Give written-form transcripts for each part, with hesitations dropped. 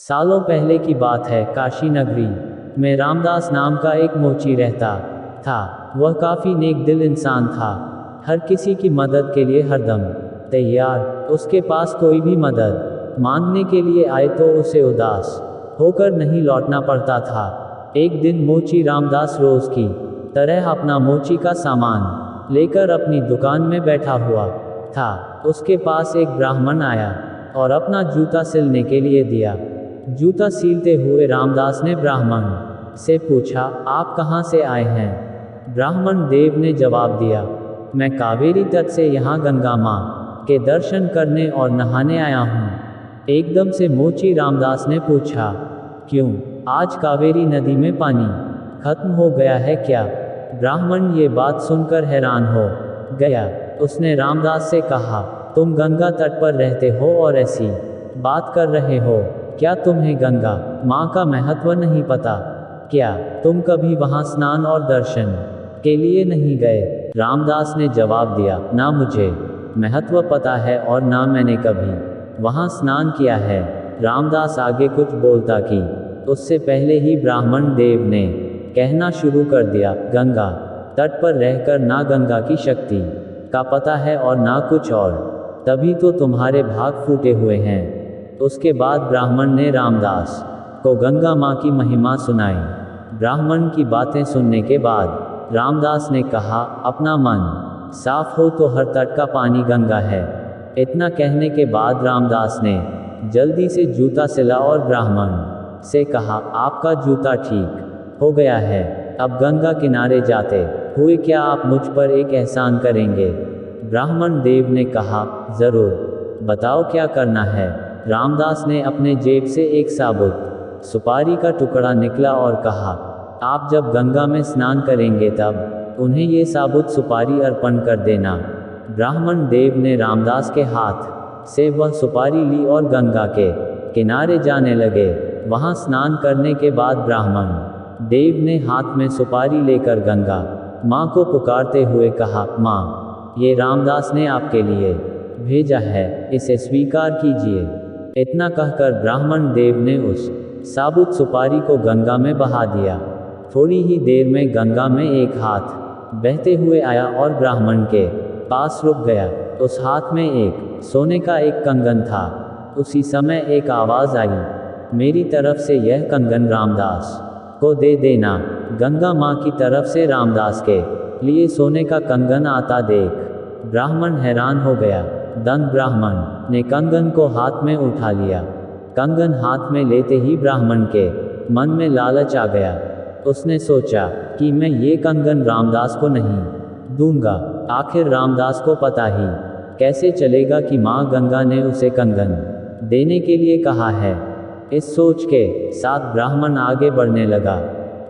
सालों पहले की बात है, काशी नगरी में रामदास नाम का एक मोची रहता था। वह काफी नेक दिल इंसान था, हर किसी की मदद के लिए हरदम तैयार। उसके पास कोई भी मदद मांगने के लिए आए तो उसे उदास होकर नहीं लौटना पड़ता था। एक दिन मोची रामदास रोज की तरह अपना मोची का सामान लेकर अपनी दुकान में बैठा हुआ था। उसके पास एक ब्राह्मण आया और अपना जूता सिलने के लिए दिया। जूता सीलते हुए रामदास ने ब्राह्मण से पूछा, आप कहाँ से आए हैं? ब्राह्मण देव ने जवाब दिया, मैं कावेरी तट से यहाँ गंगा माँ के दर्शन करने और नहाने आया हूँ। एकदम से मोची रामदास ने पूछा, क्यों, आज कावेरी नदी में पानी खत्म हो गया है क्या? ब्राह्मण ये बात सुनकर हैरान हो गया। उसने रामदास से कहा, तुम गंगा तट पर रहते हो और ऐसी बात कर रहे हो, क्या तुम्हें गंगा माँ का महत्व नहीं पता? क्या तुम कभी वहाँ स्नान और दर्शन के लिए नहीं गए? रामदास ने जवाब दिया, ना मुझे महत्व पता है और ना मैंने कभी वहाँ स्नान किया है। रामदास आगे कुछ बोलता कि उससे पहले ही ब्राह्मण देव ने कहना शुरू कर दिया, गंगा तट पर रहकर ना गंगा की शक्ति का पता है और ना कुछ और, तभी तो तुम्हारे भाग फूटे हुए हैं। उसके बाद ब्राह्मण ने रामदास को गंगा माँ की महिमा सुनाई। ब्राह्मण की बातें सुनने के बाद रामदास ने कहा, अपना मन साफ हो तो हर तट का पानी गंगा है। इतना कहने के बाद रामदास ने जल्दी से जूता सिला और ब्राह्मण से कहा, आपका जूता ठीक हो गया है, अब गंगा किनारे जाते हुए क्या आप मुझ पर एक एहसान करेंगे? ब्राह्मण देव ने कहा, जरूर, बताओ क्या करना है? रामदास ने अपने जेब से एक साबुत सुपारी का टुकड़ा निकला और कहा, आप जब गंगा में स्नान करेंगे तब उन्हें ये साबुत सुपारी अर्पण कर देना। ब्राह्मण देव ने रामदास के हाथ से वह सुपारी ली और गंगा के किनारे जाने लगे। वहां स्नान करने के बाद ब्राह्मण देव ने हाथ में सुपारी लेकर गंगा माँ को पुकारते हुए कहा, माँ, ये रामदास ने आपके लिए भेजा है, इसे स्वीकार कीजिए। इतना कहकर ब्राह्मण देव ने उस साबुत सुपारी को गंगा में बहा दिया। थोड़ी ही देर में गंगा में एक हाथ बहते हुए आया और ब्राह्मण के पास रुक गया। उस हाथ में एक सोने का एक कंगन था। उसी समय एक आवाज आई, मेरी तरफ से यह कंगन रामदास को दे देना। गंगा माँ की तरफ से रामदास के लिए सोने का कंगन आता देख ब्राह्मण हैरान हो गया। दंग ब्राह्मण ने कंगन को हाथ में उठा लिया। कंगन हाथ में लेते ही ब्राह्मण के मन में लालच आ गया। उसने सोचा कि मैं ये कंगन रामदास को नहीं दूंगा, आखिर रामदास को पता ही कैसे चलेगा कि माँ गंगा ने उसे कंगन देने के लिए कहा है। इस सोच के साथ ब्राह्मण आगे बढ़ने लगा।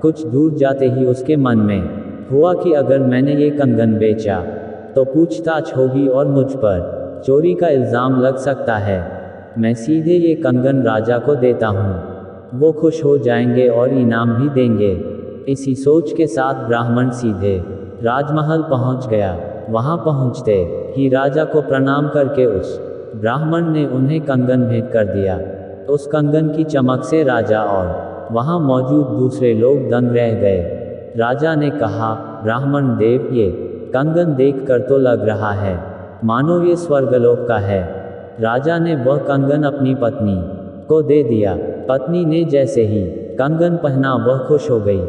कुछ दूर जाते ही उसके मन में हुआ कि अगर मैंने ये कंगन बेचा तो पूछताछ होगी और मुझ पर चोरी का इल्जाम लग सकता है। मैं सीधे ये कंगन राजा को देता हूँ, वो खुश हो जाएंगे और इनाम भी देंगे। इसी सोच के साथ ब्राह्मण सीधे राजमहल पहुँच गया। वहाँ पहुँचते ही राजा को प्रणाम करके उस ब्राह्मण ने उन्हें कंगन भेंट कर दिया। उस कंगन की चमक से राजा और वहाँ मौजूद दूसरे लोग दंग रह गए। राजा ने कहा, ब्राह्मण देव, ये कंगन देखकर तो लग रहा है मानो ये स्वर्गलोक का है। राजा ने वह कंगन अपनी पत्नी को दे दिया। पत्नी ने जैसे ही कंगन पहना वह खुश हो गई।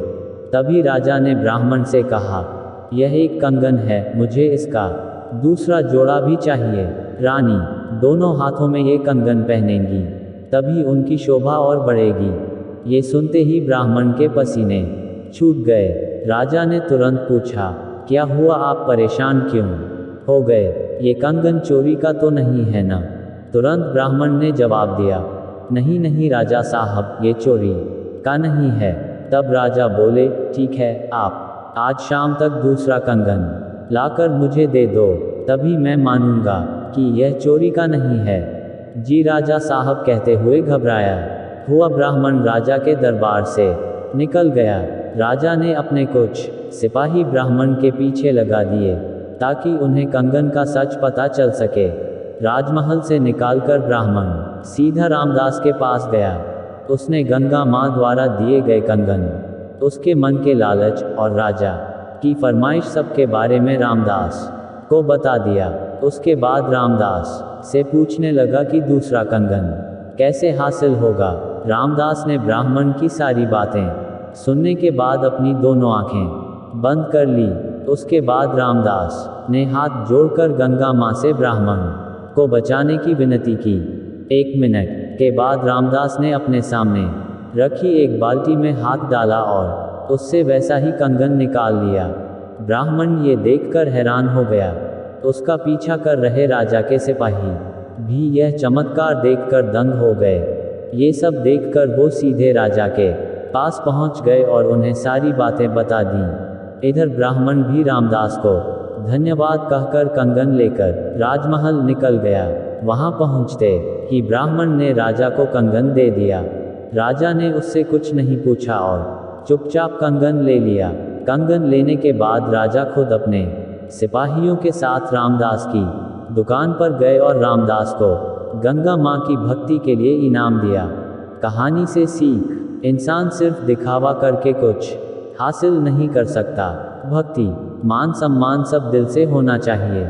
तभी राजा ने ब्राह्मण से कहा, यह एक कंगन है, मुझे इसका दूसरा जोड़ा भी चाहिए। रानी दोनों हाथों में ये कंगन पहनेंगी, तभी उनकी शोभा और बढ़ेगी। ये सुनते ही ब्राह्मण के पसीने छूट गए। राजा ने तुरंत पूछा, क्या हुआ, आप परेशान क्यों हो गए? ये कंगन चोरी का तो नहीं है ना? तुरंत ब्राह्मण ने जवाब दिया, नहीं नहीं राजा साहब, ये चोरी का नहीं है। तब राजा बोले, ठीक है, आप आज शाम तक दूसरा कंगन लाकर मुझे दे दो, तभी मैं मानूंगा कि यह चोरी का नहीं है। जी राजा साहब, कहते हुए घबराया हुआ ब्राह्मण राजा के दरबार से निकल गया। राजा ने अपने कुछ सिपाही ब्राह्मण के पीछे लगा दिए ताकि उन्हें कंगन का सच पता चल सके। राजमहल से निकालकर ब्राह्मण सीधा रामदास के पास गया। उसने गंगा माँ द्वारा दिए गए कंगन, उसके मन के लालच और राजा की फरमाइश सबके बारे में रामदास को बता दिया। उसके बाद रामदास से पूछने लगा कि दूसरा कंगन कैसे हासिल होगा। रामदास ने ब्राह्मण की सारी बातें सुनने के बाद अपनी दोनों आंखें बंद कर ली। उसके बाद रामदास ने हाथ जोड़कर गंगा माँ से ब्राह्मण को बचाने की विनती की। 1 मिनट के बाद रामदास ने अपने सामने रखी एक बाल्टी में हाथ डाला और उससे वैसा ही कंगन निकाल लिया। ब्राह्मण ये देखकर हैरान हो गया। उसका पीछा कर रहे राजा के सिपाही भी यह चमत्कार देखकर दंग हो गए। ये सब देखकर वो सीधे राजा के पास पहुंच गए और उन्हें सारी बातें बता दी। इधर ब्राह्मण भी रामदास को धन्यवाद कहकर कंगन लेकर राजमहल निकल गया। वहां पहुंचते ही ब्राह्मण ने राजा को कंगन दे दिया। राजा ने उससे कुछ नहीं पूछा और चुपचाप कंगन ले लिया। कंगन लेने के बाद राजा खुद अपने सिपाहियों के साथ रामदास की दुकान पर गए और रामदास को गंगा माँ की भक्ति के लिए इनाम दिया। कहानी से सीख, इंसान सिर्फ दिखावा करके कुछ हासिल नहीं कर सकता। भक्ति, मान सम्मान सब दिल से होना चाहिए।